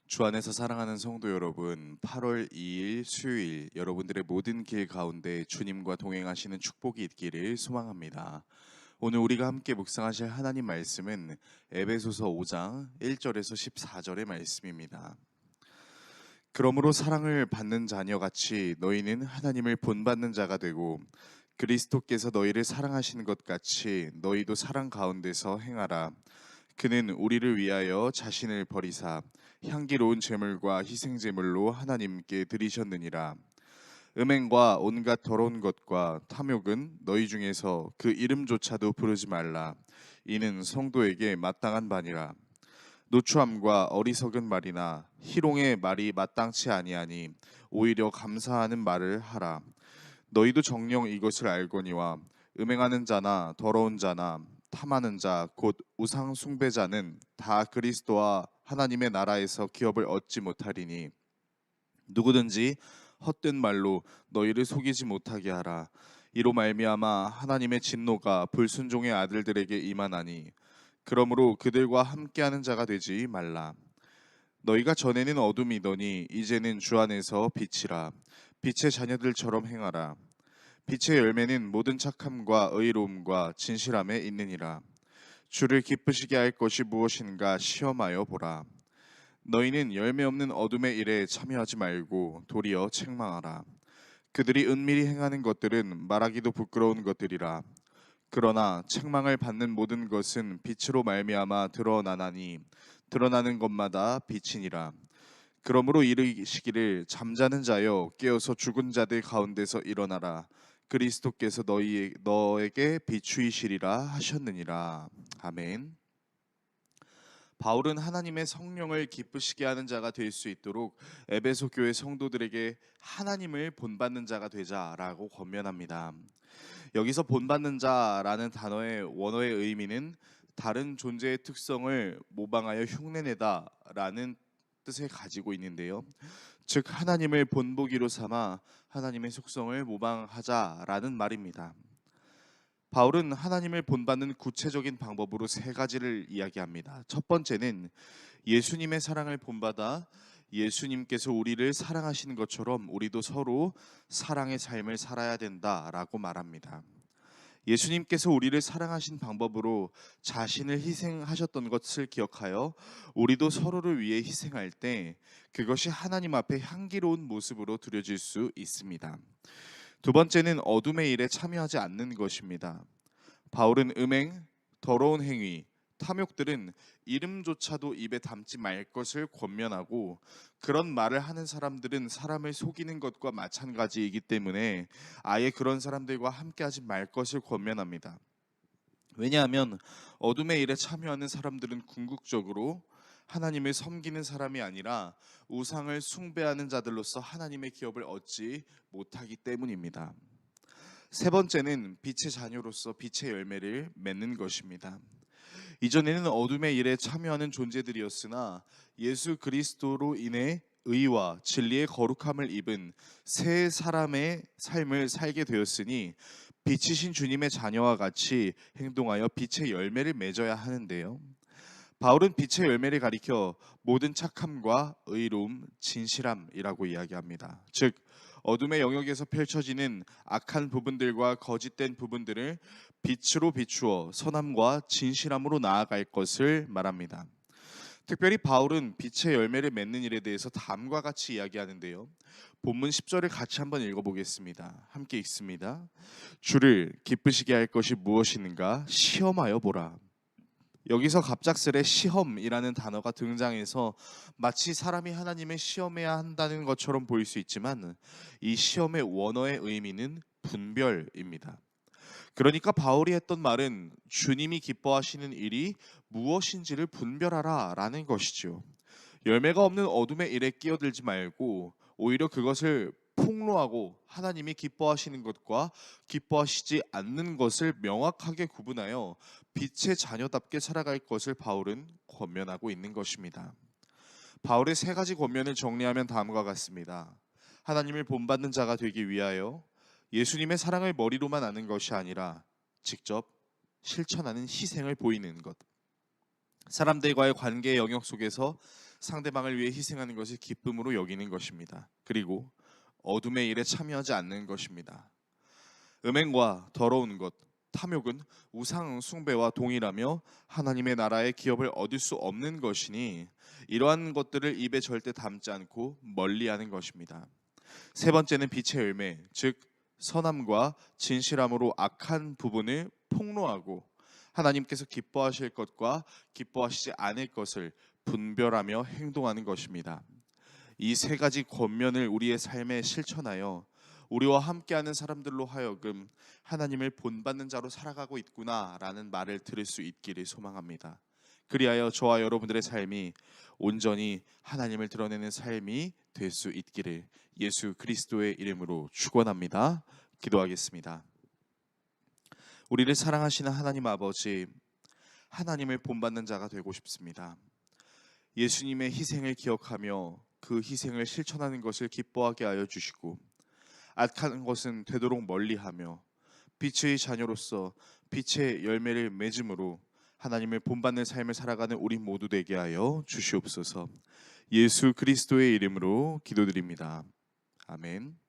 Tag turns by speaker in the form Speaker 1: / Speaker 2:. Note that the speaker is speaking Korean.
Speaker 1: 주 안에서 사랑하는 성도 여러분, 8월 2일 수요일 여러분들의 모든 길 가운데 주님과 동행하시는 축복이 있기를 소망합니다. 오늘 우리가 함께 묵상하실 하나님 말씀은 에베소서 5장 1절에서 14절의 말씀입니다. 그러므로 사랑을 받는 자녀같이 너희는 하나님을 본받는 자가 되고 그리스도께서 너희를 사랑하시는 것 같이 너희도 사랑 가운데서 행하라. 그는 우리를 위하여 자신을 버리사 향기로운 제물과 희생 제물로 하나님께 드리셨느니라. 음행과 온갖 더러운 것과 탐욕은 너희 중에서 그 이름조차도 부르지 말라. 이는 성도에게 마땅한 바니라. 노추함과 어리석은 말이나 희롱의 말이 마땅치 아니하니 오히려 감사하는 말을 하라. 너희도 정녕 이것을 알거니와 음행하는 자나 더러운 자나 탐하는 자 곧 우상 숭배자는 다 그리스도와 하나님의 나라에서 기업을 얻지 못하리니 누구든지 헛된 말로 너희를 속이지 못하게 하라. 이로 말미암아 하나님의 진노가 불순종의 아들들에게 임하나니 그러므로 그들과 함께하는 자가 되지 말라. 너희가 전에는 어둠이더니 이제는 주 안에서 빛이라. 빛의 자녀들처럼 행하라. 빛의 열매는 모든 착함과 의로움과 진실함에 있느니라. 주를 기쁘시게 할 것이 무엇인가 시험하여 보라. 너희는 열매 없는 어둠의 일에 참여하지 말고 도리어 책망하라. 그들이 은밀히 행하는 것들은 말하기도 부끄러운 것들이라. 그러나 책망을 받는 모든 것은 빛으로 말미암아 드러나나니 드러나는 것마다 빛이니라. 그러므로 이르시기를 잠자는 자여 깨어서 죽은 자들 가운데서 일어나라. 그리스도께서 너에게 비추이시리라 하셨느니라. 아멘. 바울은 하나님의 성령을 기쁘시게 하는 자가 될 수 있도록 에베소 교회 성도들에게 하나님을 본받는 자가 되자라고 권면합니다. 여기서 본받는 자라는 단어의 원어의 의미는 다른 존재의 특성을 모방하여 흉내내다라는 뜻을 가지고 있는데요. 즉 하나님을 본보기로 삼아 하나님의 속성을 모방하자라는 말입니다. 바울은 하나님을 본받는 구체적인 방법으로 세 가지를 이야기합니다. 첫 번째는 예수님의 사랑을 본받아 예수님께서 우리를 사랑하시는 것처럼 우리도 서로 사랑의 삶을 살아야 된다라고 말합니다. 예수님께서 우리를 사랑하신 방법으로 자신을 희생하셨던 것을 기억하여 우리도 서로를 위해 희생할 때 그것이 하나님 앞에 향기로운 모습으로 드려질 수 있습니다. 두 번째는 어둠의 일에 참여하지 않는 것입니다. 바울은 음행, 더러운 행위, 탐욕들은 이름조차도 입에 담지 말 것을 권면하고 그런 말을 하는 사람들은 사람을 속이는 것과 마찬가지이기 때문에 아예 그런 사람들과 함께하지 말 것을 권면합니다. 왜냐하면 어둠의 일에 참여하는 사람들은 궁극적으로 하나님을 섬기는 사람이 아니라 우상을 숭배하는 자들로서 하나님의 기업을 얻지 못하기 때문입니다. 세 번째는 빛의 자녀로서 빛의 열매를 맺는 것입니다. 이전에는 어둠의 일에 참여하는 존재들이었으나 예수 그리스도로 인해 의와 진리의 거룩함을 입은 새 사람의 삶을 살게 되었으니 빛이신 주님의 자녀와 같이 행동하여 빛의 열매를 맺어야 하는데요. 바울은 빛의 열매를 가리켜 모든 착함과 의로움, 진실함이라고 이야기합니다. 즉 어둠의 영역에서 펼쳐지는 악한 부분들과 거짓된 부분들을 빛으로 비추어 선함과 진실함으로 나아갈 것을 말합니다. 특별히 바울은 빛의 열매를 맺는 일에 대해서 다음과 같이 이야기하는데요. 본문 10절을 같이 한번 읽어보겠습니다. 함께 읽습니다. 주를 기쁘시게 할 것이 무엇인가 시험하여 보라. 여기서 갑작스레 시험이라는 단어가 등장해서 마치 사람이 하나님을 시험해야 한다는 것처럼 보일 수 있지만 이 시험의 원어의 의미는 분별입니다. 그러니까 바울이 했던 말은 주님이 기뻐하시는 일이 무엇인지를 분별하라 라는 것이죠. 열매가 없는 어둠의 일에 끼어들지 말고 오히려 그것을 폭로하고 하나님이 기뻐하시는 것과 기뻐하시지 않는 것을 명확하게 구분하여 빛의 자녀답게 살아갈 것을 바울은 권면하고 있는 것입니다. 바울의 세 가지 권면을 정리하면 다음과 같습니다. 하나님을 본받는 자가 되기 위하여 예수님의 사랑을 머리로만 아는 것이 아니라 직접 실천하는 희생을 보이는 것, 사람들과의 관계의 영역 속에서 상대방을 위해 희생하는 것을 기쁨으로 여기는 것입니다. 그리고 어둠의 일에 참여하지 않는 것입니다. 음행과 더러운 것, 탐욕은 우상 숭배와 동일하며 하나님의 나라의 기업을 얻을 수 없는 것이니 이러한 것들을 입에 절대 담지 않고 멀리하는 것입니다. 세 번째는 빛의 열매, 즉 선함과 진실함으로 악한 부분을 폭로하고 하나님께서 기뻐하실 것과 기뻐하시지 않을 것을 분별하며 행동하는 것입니다. 이 세 가지 권면을 우리의 삶에 실천하여 우리와 함께하는 사람들로 하여금 하나님을 본받는 자로 살아가고 있구나라는 말을 들을 수 있기를 소망합니다. 그리하여 저와 여러분들의 삶이 온전히 하나님을 드러내는 삶이 될 수 있기를 예수 그리스도의 이름으로 축원합니다. 기도하겠습니다. 우리를 사랑하시는 하나님 아버지, 하나님을 본받는 자가 되고 싶습니다. 예수님의 희생을 기억하며 그 희생을 실천하는 것을 기뻐하게 하여 주시고 악한 것은 되도록 멀리하며 빛의 자녀로서 빛의 열매를 맺음으로 하나님을 본받는 삶을 살아가는 우리 모두 되게 하여 주시옵소서. 예수 그리스도의 이름으로 기도드립니다. 아멘.